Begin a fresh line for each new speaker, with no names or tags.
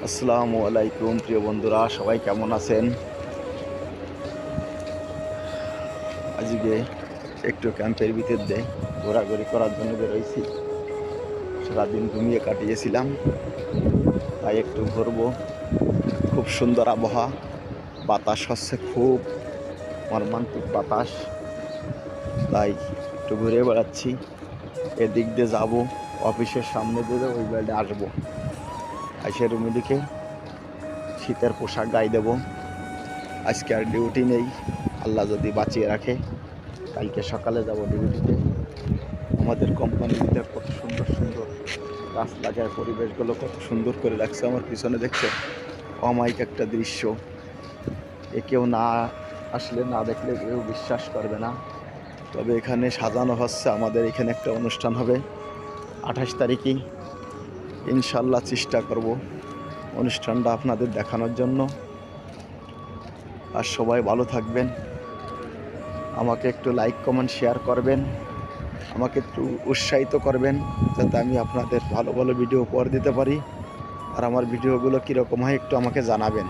আসসালামু আলাইকুম প্রিয় বন্ধুরা, সবাই কেমন আছেন? আজকে একটু ক্যাম্পের ভিতর দিয়ে ঘোরাঘুরি করার জন্য বেরোইছি। সারাদিন ঘুমিয়ে কাটিয়েছিলাম, তাই একটু ঘুরবো। খুব সুন্দর আবহাওয়া, বাতাস হচ্ছে খুব মর্মান্তিক বাতাস, তাই একটু ঘুরে বেড়াচ্ছি। এদিক দিয়ে যাবো, অফিসের সামনে দিয়ে ওই বেল্টে আসবো। আইসে রুমে দিকে শীতের পোশাক গায়ে দেবো। আজকে আর ডিউটি নেই, আল্লাহ যদি বাঁচিয়ে রাখে কালকে সকালে যাব ডিউটিতে। আমাদের কোম্পানির ভিতরে কত সুন্দর সুন্দর গাছ লাগায়, পরিবেশগুলো কত সুন্দর করে রাখছে। আমার পিছনে দেখছে অমায়িক একটা দৃশ্য, কেউ না আসলে না দেখলে কেউ বিশ্বাস করবে না। তবে এখানে সাজানো হচ্ছে, আমাদের এখানে একটা অনুষ্ঠান হবে 28 তারিখে। ইনশাল্লাহ চেষ্টা করব অনুষ্ঠানটা আপনাদের দেখানোর জন্য। আর সবাই ভালো থাকবেন, আমাকে একটু লাইক কমেন্ট শেয়ার করবেন, আমাকে একটু উৎসাহিত করবেন যাতে আমি আপনাদের ভালো ভালো ভিডিও উপহার দিতে পারি। আর আমার ভিডিওগুলো কীরকম হয় একটু আমাকে জানাবেন।